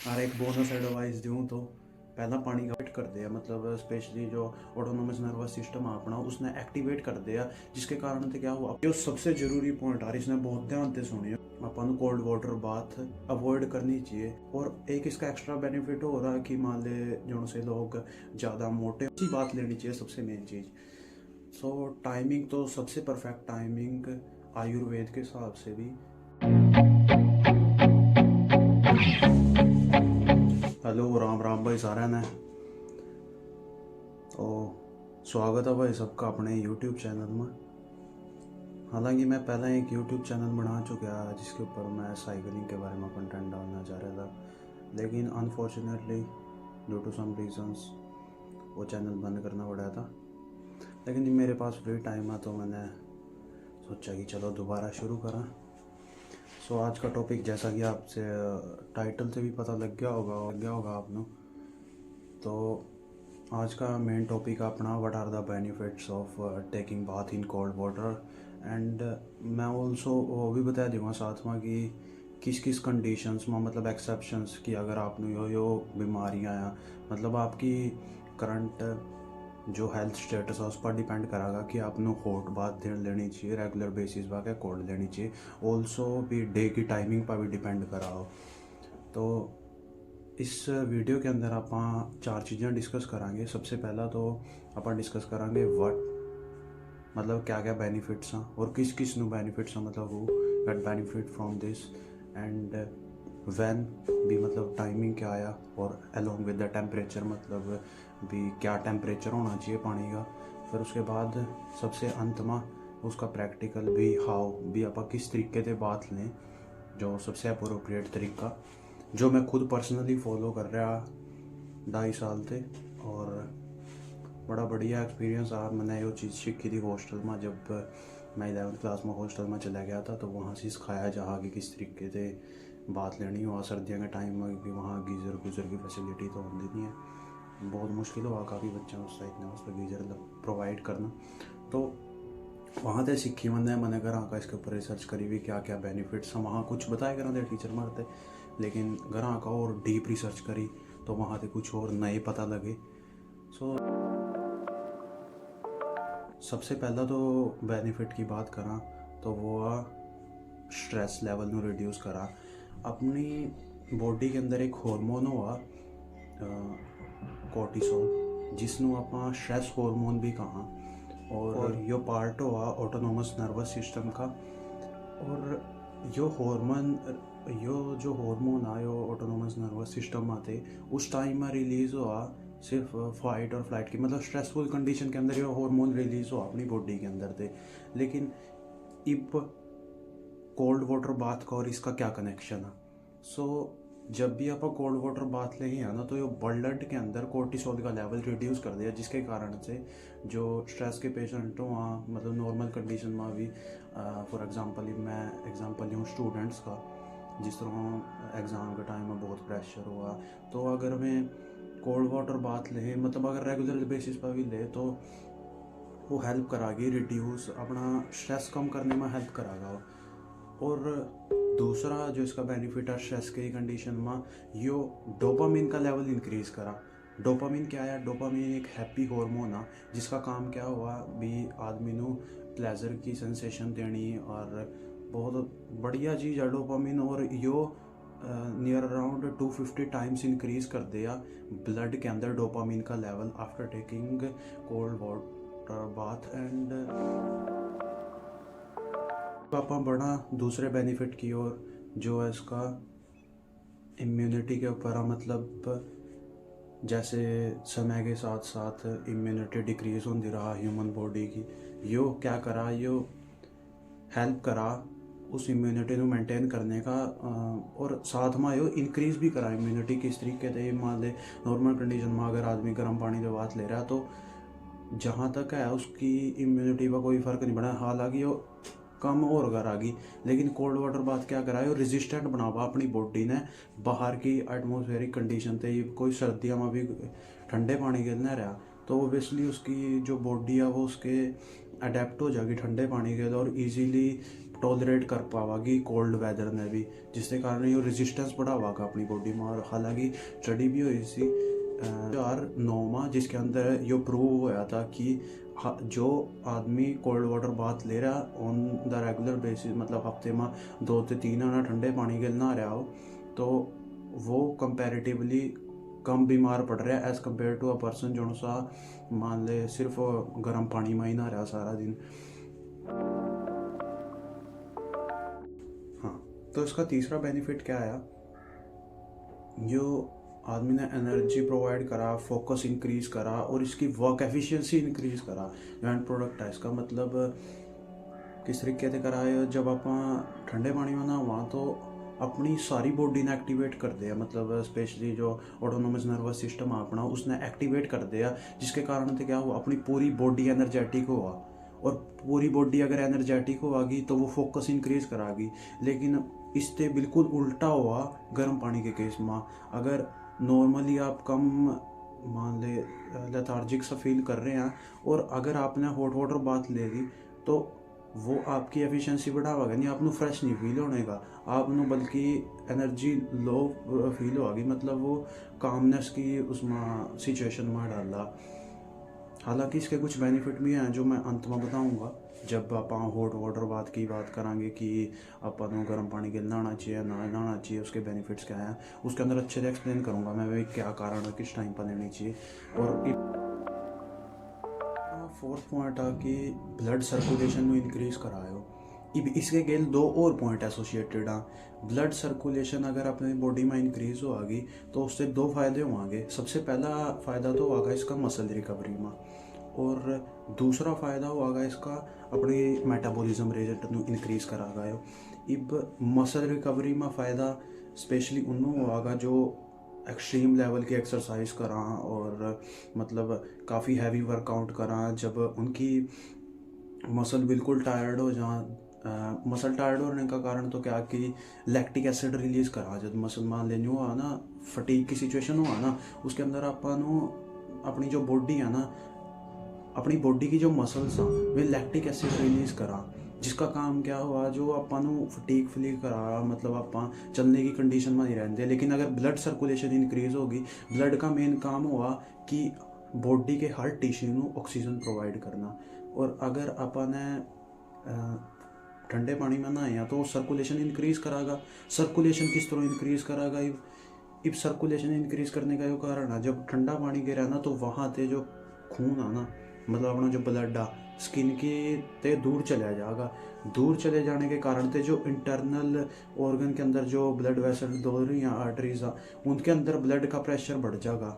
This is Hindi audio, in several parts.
और एक बोनस एडवाइस दूँ तो पहला पानी का वेट कर दिया, मतलब स्पेशली जो ऑटोनोमस नर्वस सिस्टम अपना उसने एक्टिवेट कर दिया, जिसके कारण से क्या हुआ, जो सबसे जरूरी पॉइंट आ रही इसने बहुत ध्यान से सुनी अपन कोल्ड वाटर बाथ अवॉइड करनी चाहिए। और एक इसका एक्स्ट्रा बेनिफिट हो रहा है कि मान ले जो से लोग ज़्यादा मोटे अच्छी बात लेनी चाहिए सबसे मेन चीज़। सो टाइमिंग तो सबसे परफेक्ट टाइमिंग आयुर्वेद के हिसाब से भी। हेलो राम राम भाई सारे ने तो स्वागत है भाई सबका अपने यूट्यूब चैनल में। हालांकि मैं पहले एक यूट्यूब चैनल बना चुका जिसके ऊपर मैं साइकिलिंग के बारे में कंटेंट डालना चाह रहा था, लेकिन unfortunately due to some reasons वो चैनल बंद करना पड़ा था। लेकिन मेरे पास फ्री टाइम है तो मैंने सोचा कि चलो दोबारा शुरू करा। सो आज का टॉपिक जैसा कि आपसे टाइटल से भी पता लग गया होगा आपने, तो आज का मेन टॉपिक अपना what are the benefits of taking bath in cold water. And मैं ऑल्सो वो भी बता दूँगा साथ में कि किस किस कंडीशंस में, मतलब एक्सेप्शंस की अगर आपने यो बीमारियाँ हैं, मतलब आपकी करंट जो हेल्थ स्टेटस है उस पर डिपेंड करेगा कि आपने हॉट बाथ लेनी चाहिए रेगुलर बेसिस पर, क्या कोल्ड लेनी चाहिए। ऑल्सो भी डे की टाइमिंग पर भी डिपेंड करा हो। तो इस वीडियो के अंदर आप 4 चीज़ें डिस्कस करांगे। सबसे पहला तो आप डिस्कस करांगे व्हाट, मतलब क्या क्या बेनिफिट्स हैं और किस किस नु बेनिफिट्स हैं, मतलब who get benefit from this, and when भी, मतलब टाइमिंग क्या आया, और अलोंग विद द टेम्परेचर, मतलब भी क्या टेम्परेचर होना चाहिए पानी का। फिर उसके बाद सबसे अंत में उसका प्रैक्टिकल भी हाउ भी आप किस तरीके से बात लें, जो सबसे अप्रोप्रिएट तरीका जो मैं खुद पर्सनली फॉलो कर रहा 2.5 साल थे, और बड़ा बढ़िया एक्सपीरियंस रहा। मैंने वो चीज़ सीखी थी हॉस्टल में, जब मैं 11th क्लास में हॉस्टल में चला गया था, तो वहाँ से सिखाया जहाँ कि किस तरीके से बात लेनी हो सर्दियों के टाइम में, क्योंकि वहाँ गीज़र गुजर की फैसिलिटी तो होती नहीं है, बहुत मुश्किल हुआ काफ़ी बच्चों उस साइड में उस पर गीज़र प्रोवाइड करना। तो वहाँ से सीखी मैंने घर आकर इसके ऊपर रिसर्च करी भी क्या क्या बेनिफिट्स हैं। वहाँ कुछ बताए करा थे टीचर मारते, लेकिन घर आकर और डीप रिसर्च करी तो वहाँ से कुछ और नए पता लगे। सो सबसे पहला तो बेनिफिट की बात करा तो वो आ स्ट्रेस लेवल ਨੂੰ रिड्यूस करा। अपनी बॉडी के अंदर एक हार्मोन हुआ कोर्टिसोल, जिसनों आप स्ट्रेस हार्मोन भी कहा, और यो पार्ट हुआ ऑटोनोमस नर्वस सिस्टम का। और यो जो हार्मोन आयो ऑटोनोमस नर्वस सिस्टम आते उस टाइम में रिलीज हुआ सिर्फ फाइट और फ्लाइट की, मतलब स्ट्रेसफुल कंडीशन के अंदर ये हार्मोन रिलीज हुआ अपनी बॉडी के अंदर थे। लेकिन इब कोल्ड वाटर बाथ का और इसका क्या कनेक्शन है। सो जब भी आप कोल्ड वाटर बाथ ले हैं ना, तो ये ब्लड के अंदर कोर्टिसोल का लेवल रिड्यूस कर दिया, जिसके कारण से जो स्ट्रेस के पेशेंट हो वहाँ, मतलब नॉर्मल कंडीशन में भी, फॉर एग्जांपल मैं एग्जांपल लूँ स्टूडेंट्स का, जिस तरह एग्ज़ाम के टाइम में बहुत प्रेशर हुआ, तो अगर मैं कोल्ड वाटर बाथ ले, मतलब अगर रेगुलर बेसिस पर भी ले, तो वो हेल्प करागी रिड्यूस अपना स्ट्रेस कम करने में हेल्प करागा। और दूसरा जो इसका बेनिफिट है स्ट्रेस की कंडीशन में, यो डोपामिन का लेवल इंक्रीज करा। डोपामिन क्या है? डोपामिन एक हैप्पी हार्मोन है जिसका काम क्या हुआ भी आदमी को प्लेजर की सेंसेशन देनी, और बहुत बढ़िया चीज़ है डोपामिन। और यो नियर अराउंड 250 टाइम्स इंक्रीज कर दिया ब्लड के अंदर डोपामिन का level after taking cold water bath. And पापा बढ़ा दूसरे बेनिफिट की ओर, जो है इसका इम्यूनिटी के ऊपर, मतलब जैसे समय के साथ साथ इम्यूनिटी डिक्रीज होती रहा ह्यूमन बॉडी की, यो क्या करा, यो हेल्प करा उस इम्यूनिटी को मेंटेन करने का, और साथ में यो इंक्रीज भी करा इम्यूनिटी किस तरीके से। मान ले नॉर्मल कंडीशन में अगर आदमी गर्म पानी से बात ले रहा है, तो जहाँ तक है उसकी इम्यूनिटी पर कोई फ़र्क नहीं पड़ा, हालांकि वो कम और घर आ गई। लेकिन कोल्ड वाटर बात क्या करा है, रेजिस्टेंट बनावा अपनी बॉडी ने बाहर की एटमोसफेरिक कंडीशन से। कोई सर्दियों में भी ठंडे पानी के ना रहा, तो ओबियसली उसकी जो बॉडी है वो उसके अडेप्ट हो जाएगी ठंडे पानी के और ईजीली टॉलरेट कर पावागी कोल्ड वेदर में भी, जिसके कारण ये रेजिस्टेंस बढ़ावागा अपनी बॉडी में। और हालांकि स्टडी भी हुई सी 2009 जिसके अंदर ये प्रूव होया था कि जो आदमी कोल्ड वाटर बाथ ले रहा ऑन द रेगुलर बेसिस, मतलब हफ्ते में 2 से 3 आना ठंडे पानी के नहा रहा हो, तो वो कंपैरेटिवली कम बीमार पड़ रहा है as compare to a person जो सा मान ले सिर्फ गर्म पानी में ही नहा रहा सारा दिन। हाँ, तो इसका तीसरा बेनिफिट क्या आया, जो आदमी ने एनर्जी प्रोवाइड करा, फोकस इंक्रीज़ करा और इसकी वर्क एफिशिएंसी इंक्रीज़ करा। जो एंड प्रोडक्ट है इसका मतलब किस तरीके से करा है, जब आप ठंडे पानी में नहावा तो अपनी सारी बॉडी ने एक्टिवेट कर दिया, मतलब स्पेशली जो ऑटोनोमस नर्वस सिस्टम अपना उसने एक्टिवेट कर दिया, जिसके कारण से क्या हुआ अपनी पूरी बॉडी एनर्जेटिक हुआ। और पूरी बॉडी अगर एनर्जेटिक होगी तो वो फोकस इंक्रीज़ करागी। लेकिन इससे बिल्कुल उल्टा हुआ गर्म पानी के केस में। अगर नॉर्मली आप कम मान ले लेथार्जिक सा फील कर रहे हैं और अगर आपने हॉट वाटर बाथ ले ली तो वो आपकी एफिशिएंसी बढ़ावागा नहीं, आपको फ्रेश नहीं फील होने का, आपको बल्कि एनर्जी लो फील होगी, मतलब वो कामनेस की उसमें सिचुएशन में डाला। हालांकि इसके कुछ बेनिफिट भी हैं जो मैं अंत में बताऊंगा जब आप हॉट वाटर बाथ की बात करेंगे कि अपन गर्म पानी के नहाना चाहिए ना नहाना चाहिए, उसके बेनिफिट्स क्या हैं उसके अंदर अच्छे से एक्सप्लेन करूंगा मैं भी क्या कारण है किस टाइम पर लेनी चाहिए। और फोर्थ पॉइंट है कि ब्लड सर्कुलेशन में इंक्रीज करायो। इसके गेल 2 और पॉइंट एसोसिएटेड हैं। ब्लड सर्कुलेशन अगर अपनी बॉडी में इंक्रीज होगी तो उससे 2 फायदे होंगे। सबसे पहला फ़ायदा तो होगा इसका मसल रिकवरी में, और दूसरा फ़ायदा होगा इसका अपनी मेटाबॉलिज्म रेट इंक्रीज करागा। इब मसल रिकवरी में फ़ायदा स्पेशली उन्होंने होगा जो एक्सट्रीम लेवल की एक्सरसाइज करा और मतलब काफ़ी हैवी वर्कआउट करा, जब उनकी मसल बिल्कुल टायर्ड हो जाए। मसल टायर्ड होने का कारण तो क्या कि लैक्टिक एसिड रिलीज़ करा, जब मसल मान लेनी हुआ ना फटीग की सिचुएशन हुआ ना उसके अंदर अपन अपनी जो बॉडी है ना, अपनी बॉडी की जो मसल्स हैं वे लैक्टिक एसिड रिलीज़ करा, जिसका काम क्या हुआ जो अपन फटीग फील करा, मतलब अपन चलने की कंडीशन में नहीं रहते। लेकिन अगर ब्लड सर्कुलेशन इंक्रीज होगी, ब्लड का मेन काम हुआ कि बॉडी के हर टिश्यू को ऑक्सीजन प्रोवाइड करना। और अगर अपन ठंडे पानी में नहाया तो सर्कुलेशन इंक्रीज करागा। सर्कुलेशन किस तरह इंक्रीज करागा, इब सर्कुलेशन इंक्रीज करने का ये कारण है जब ठंडा पानी गिरा ना तो वहाँ ते जो खून है ना, मतलब अपना जो ब्लड आ स्किन के ते दूर चला जाएगा। दूर चले जाने के कारण ते जो इंटरनल ऑर्गन के अंदर जो ब्लड वेसल दौड़ रही हैं आर्टरीज उनके अंदर ब्लड का प्रेशर बढ़ जाएगा,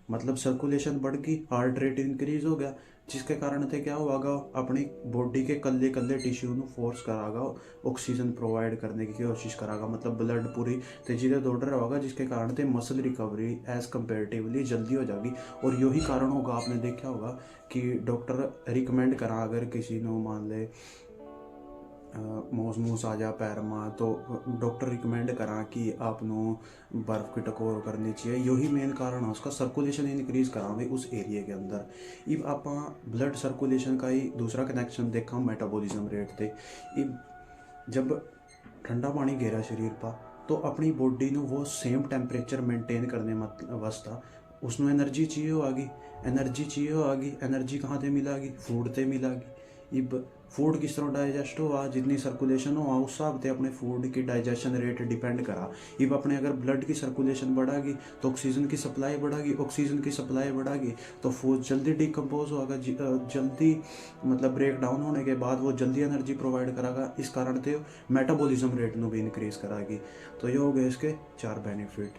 मतलब सर्कुलेशन बढ़ गई, हार्ट रेट इंक्रीज हो गया, जिसके कारण से क्या होगा अपनी बॉडी के कल्ले कल्ले टिश्यू को फोर्स करागा ऑक्सीजन प्रोवाइड करने की कोशिश करागा, मतलब ब्लड पूरी तेजी से दौड़ रहा होगा, जिसके कारण से मसल रिकवरी एज कंपेरेटिवली जल्दी हो जाएगी। और यही कारण होगा आपने देखा होगा कि डॉक्टर रिकमेंड करा अगर किसी ने मान ले मूस आ जा पैर में तो डॉक्टर रिकमेंड करा कि आपनो बर्फ़ की टकोर करनी चाहिए। यही मेन कारण है उसका, सर्कुलेशन इंक्रीज करावे उस एरिया के अंदर। इब आप ब्लड सर्कुलेशन का ही दूसरा कनेक्शन देखा मेटाबॉलिज्म रेट थे। इब जब ठंडा पानी घेरा शरीर पर तो अपनी बॉडी ने वो सेम टेम्परेचर मेंटेन करने वास्ता उसमें एनर्जी चाहिए होगी। एनर्जी कहाँ से मिलेगी, फूड से मिलेगी। इब फूड किस तरह डाइजेस्ट हुआ, जितनी सर्कुलेशन हुआ उस हिसाब से अपने फूड की डाइजेशन रेट डिपेंड करा। इब अपने अगर ब्लड की सर्कुलेशन बढ़ागी तो ऑक्सीजन की सप्लाई बढ़ागी, तो फूड जल्दी डिकम्पोज होगा, जल्दी मतलब ब्रेक डाउन होने के बाद वो जल्दी एनर्जी प्रोवाइड करागा। इस कारण से मेटाबॉलिज्म रेट को भी इंक्रीज करागी। तो ये हो गए इसके 4 बेनिफिट।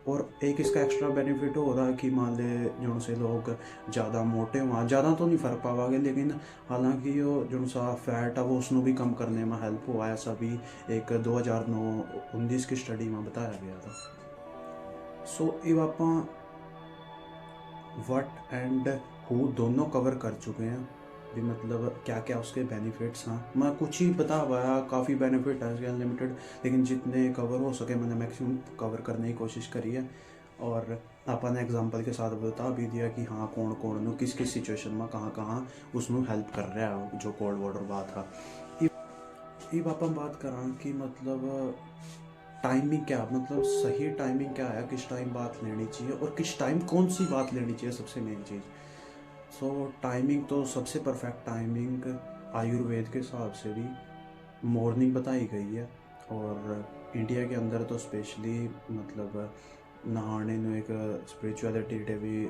और एक इसका एक्स्ट्रा बेनिफिट हो रहा है कि मान ले जो से लोग ज़्यादा मोटे हुआ, ज़्यादा तो नहीं फर्क पावागे लेकिन हालांकि यो जो सा फैट है वो उसको भी कम करने में हेल्प हुआ। ऐसा भी एक 2009-19 की स्टडी में बताया गया था। सो अब आप व्हाट एंड हु दोनों कवर कर चुके हैं भी, मतलब क्या क्या उसके बेनिफिट्स हैं। मैं कुछ ही बता पाया, काफ़ी बेनिफिट है इसके अनलिमिटेड, लेकिन जितने कवर हो सके मैंने मैक्सिमम कवर करने की कोशिश करी है। और अपन ने एग्जाम्पल के साथ बता भी दिया कि हाँ कौन कौन नू किस किस सिचुएशन में कहाँ कहाँ उसनू हेल्प कर रहा है जो कोल्ड वाटर बात था। अब अपन बात करा कि मतलब टाइमिंग क्या, मतलब सही टाइमिंग क्या है, किस टाइम बात लेनी चाहिए और किस टाइम कौन सी बात लेनी चाहिए, सबसे मेन चीज़। सो टाइमिंग तो सबसे परफेक्ट टाइमिंग आयुर्वेद के हिसाब से भी मॉर्निंग बताई गई है। और इंडिया के अंदर तो स्पेशली मतलब नहाने ਨੂੰ एक स्पिरिचुअलिटी से भी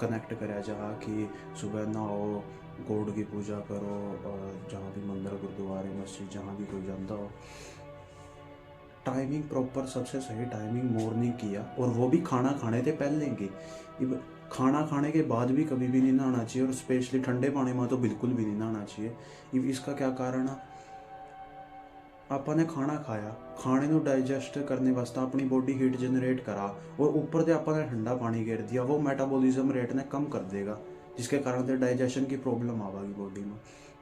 कनेक्ट करा जहाँ कि सुबह नहाओ, गॉड की पूजा करो, और जहाँ भी मंदिर गुरुद्वारे मस्जिद जहाँ भी कोई जाता हो, टाइमिंग प्रॉपर सबसे सही टाइमिंग मॉर्निंग की है। और वो भी खाना खाने से पहले की। इब खाना खाने के बाद भी कभी भी नहीं नहाना चाहिए, और स्पेशली ठंडे पानी में तो बिल्कुल भी नहीं नहाना चाहिए। इब इसका क्या कारण है, ਆਪਾਂ ने खाना खाया, खाने ਨੂੰ डाइजेस्ट करने वास्ते अपनी बॉडी हीट जनरेट करा, और ऊपर से ਆਪਾਂ ने ठंडा पानी गिर दिया, वो मेटाबॉलिज्म रेट ने कम कर देगा, जिसके कारण से डाइजेशन की प्रॉब्लम आवेगी बॉडी में।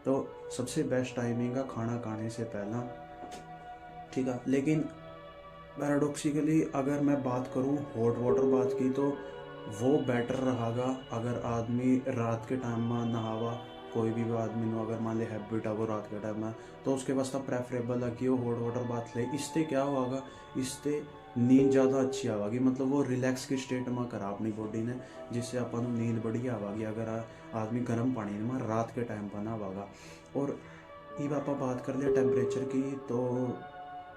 तो सबसे बेस्ट टाइमिंग है खाना खाने से पहला, ठीक है। लेकिन पैराडॉक्सिकली अगर मैं बात करूँ हॉट वाटर बात की, तो वो बेटर रहेगा अगर आदमी रात के टाइम में नहावा। कोई भी आदमी नो अगर मान ले हैबिट है वो रात के टाइम में, तो उसके वास्ते प्रेफरेबल है कि वो हॉट वाटर बात ले। इससे क्या होगा, इससे नींद ज़्यादा अच्छी आवेगी, मतलब वो रिलैक्स की स्टेट में करा अपनी बॉडी ने, जिससे अपन नींद बढ़िया आवेगी अगर आदमी गर्म पानी में रात के टाइम पर नहावेगा। और ये आप बात कर लिया टेम्परेचर की, तो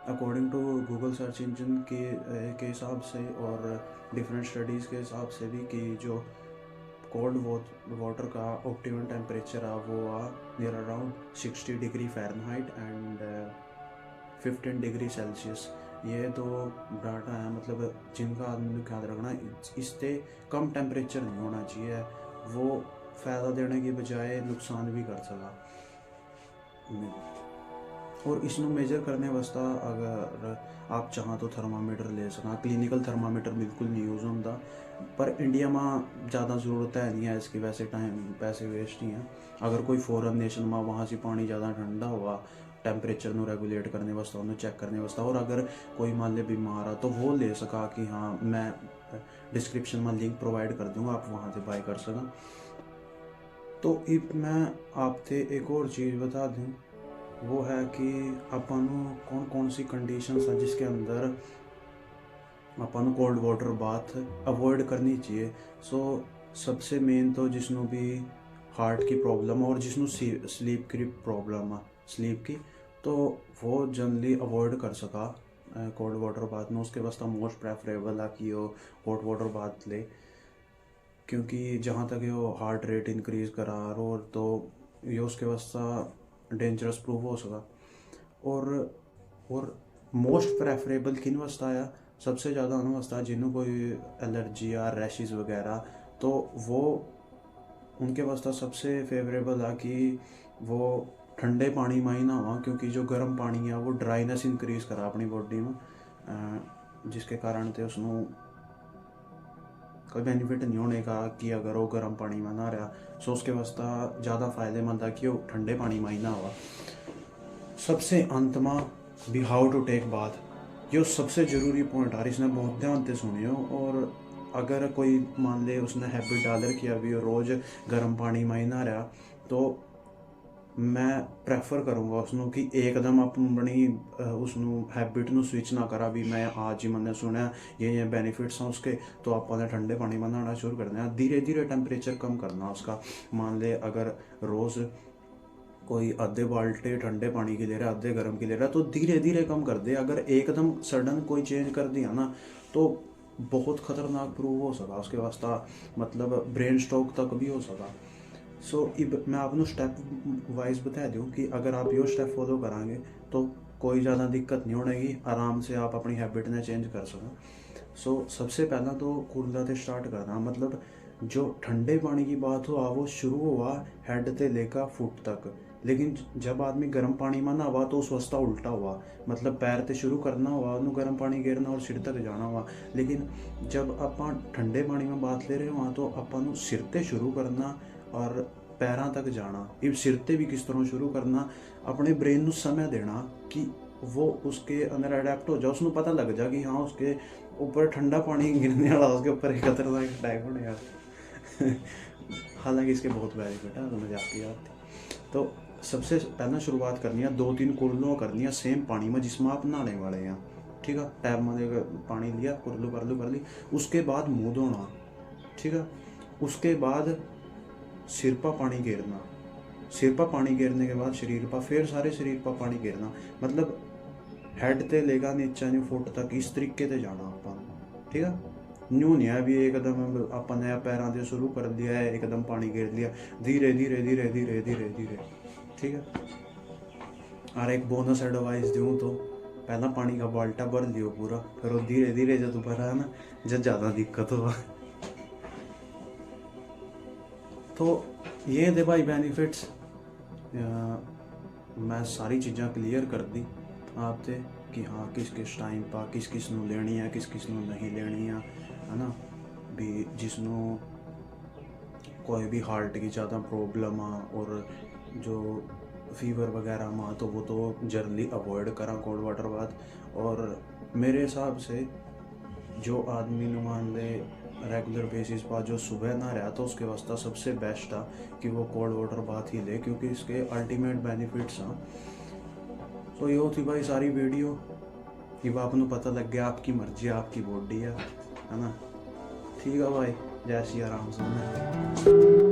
according to Google search engine के हिसाब से और डिफरेंट स्टडीज़ के हिसाब से भी कि जो कोल्ड वाटर का ऑप्टिमम टेम्परेचर है वो आ near around 60 degree Fahrenheit and 15 degree Celsius. ये दो डाटा है, मतलब जिनका आदमी को याद रखना। इससे कम टेम्परेचर नहीं होना चाहिए, वो फ़ायदा देने की बजाय नुकसान भी कर सका। और इसनों मेजर करने वास्ते अगर आप चाहो तो थर्मामीटर ले सका। क्लिनिकल थर्मामीटर बिल्कुल नहीं यूज़ होता, पर इंडिया में ज़्यादा ज़रूरत है नहीं है इसकी, वैसे टाइम पैसे वेस्ट ही हैं। अगर कोई फॉरेन नेशन में वहाँ से पानी ज़्यादा ठंडा हुआ, टेम्परेचर में रेगुलेट करने वास्ते, उन्हें चेक करने वास्ते, और अगर कोई मान ले बीमार है तो वो ले सका कि हाँ मैं डिस्क्रिप्शन में लिंक प्रोवाइड कर दूँगा, आप वहाँ से बाय कर सकें। तो अब मैं आपसे एक और चीज़ बता दूँ, वो है कि अपन कौन कौन सी कंडीशंस हैं जिसके अंदर अपन कोल्ड वाटर बाथ अवॉइड करनी चाहिए। सो सबसे मेन तो जिसनों भी हार्ट की प्रॉब्लम और जिसनों स्लीप की प्रॉब्लम है, स्लीप की, तो वो जनरली अवॉइड कर सका कोल्ड वाटर बाथ में। उसके वास्ते मोस्ट प्रेफरेबल है कि वो हॉट वाटर बाथ ले, क्योंकि जहाँ तक वो हार्ट रेट इंक्रीज़ करा और तो ये उसके वास्ते डेंजरस प्रूव हो सका। और मोस्ट प्रेफरेबल किन वास्ते आया, सबसे ज़्यादा उन वास्ते जिन्हों कोई एलर्जी या रैशेस वगैरह, तो वो उनके वास्ते सबसे फेवरेबल है कि वो ठंडे पानी में ही ना हुआ, क्योंकि जो गर्म पानी है वो ड्राइनेस इंक्रीज़ करा अपनी बॉडी में, जिसके कारण से उसनों कोई बेनिफिट नहीं होने का कि अगर वो गर्म पानी में ना रहा। सो उसके वास्ते ज़्यादा फ़ायदेमंद है कि वो ठंडे पानी में ही ना हुआ। सबसे अंत में भी हाउ टू टेक बाथ, ये सबसे ज़रूरी पॉइंट है, इसने बहुत ध्यान से सुनियो। और अगर कोई मान ले उसने हैबिट डाल रखी अभी रोज़ गर्म पानी में ही ना रहा, तो मैं प्रेफर करूँगा उसनों कि एकदम अपनी उसनों हैबिट ਨੂੰ स्विच ना करा भी मैं आज ही मैंने सुना ये बेनिफिट्स हैं उसके, तो आपने ठंडे पानी में नहाना शुरू कर देना। धीरे धीरे टेम्परेचर कम करना उसका। मान ले अगर रोज़ कोई आधे बाल्टे ठंडे पानी की ले रहा है, आधे गर्म की ले रहा है, तो धीरे धीरे कम कर दे। अगर एकदम सडन कोई चेंज कर दिया ना, तो बहुत ख़तरनाक प्रूव हो सका उसके वास्ते, मतलब ब्रेन स्ट्रोक तक भी हो सका। सो अब मैं आपको स्टेप वाइज बता दूँ कि अगर आप ये स्टेप फॉलो कराएंगे तो कोई ज़्यादा दिक्कत नहीं होगी, आराम से आप अपनी हैबिट ने चेंज कर सकें। सो सबसे पहला तो कूलर से स्टार्ट करना, मतलब जो ठंडे पानी की बात हो वो शुरू हुआ हेड से लेकर फुट तक, लेकिन जब आदमी गर्म पानी में ना हुआ तो उस वास्ता उल्टा हुआ, मतलब पैर से शुरू करना हुआ उन्होंने गर्म पानी गिरना और सिर तक जाना हुआ। लेकिन जब अपन ठंडे पानी में बात ले रहे हुआ तो अपन सिर से शुरू करना और पैरों तक जाना। इब सिर ते भी किस तरह शुरू करना, अपने ब्रेन को समय देना कि वो उसके अंदर अडेप्ट हो जाए, उसको पता लग जाए कि हाँ उसके ऊपर ठंडा पानी गिरने वाला, उसके ऊपर एक खतरनाक अटैक होने वाला। हालांकि इसके बहुत बेनिफिट है, तो मजाक की बात थी। तो सबसे पहले शुरुआत करनी है 2-3 कुल्लू करनी है सेम पानी में जिसमें आप नहाने वाले हैं, ठीक है। टैप में पानी लिया, कुल्लू कर ली। उसके बाद मुँह धोना, ठीक है। उसके बाद सिर पर पानी गिरना, सिर पर पानी गिरने के बाद शरीर पर, फिर सारे शरीर पर पानी गिरना, मतलब हेड ते लेगा नीचा नहीं फुट तक, इस तरीके से जाना अपन, ठीक है। न्यू नहीं है अभी एकदम अपन ने पैरों से शुरू कर दिया है, एकदम पानी गिर लिया, धीरे धीरे धीरे धीरे धीरे धीरे, ठीक है। और एक बोनस एडवाइस दूँ तो पहला पानी का बाल्टा भर लियो पूरा, फिर वो धीरे धीरे जब भरा है ना, जब ज़्यादा दिक्कत हो। तो ये थे भाई बेनिफिट्स। मैं सारी चीज़ां क्लीयर कर दी आपसे कि हाँ किस किस टाइम पर किस किस नू लेनी है, किस किस नू नहीं लेनी है ना। भी जिसनों कोई भी हार्ट की ज़्यादा प्रॉब्लम आ और जो फीवर वगैरह में तो वो तो जल्दी अवॉइड करा कोल्ड वाटर बाथ। और मेरे हिसाब से जो आदमी नुमान ले रेगुलर बेसिस पर जो सुबह ना रहा तो उसके वास्ते सबसे बेस्ट था कि वो कोल्ड वाटर बाथ ही ले, क्योंकि इसके अल्टीमेट बेनिफिट्स हैं। तो ये थी भाई सारी वीडियो कि आपको पता लग गया, आपकी मर्जी आपकी बॉडी है ना। ठीक है भाई, जय श्री राम।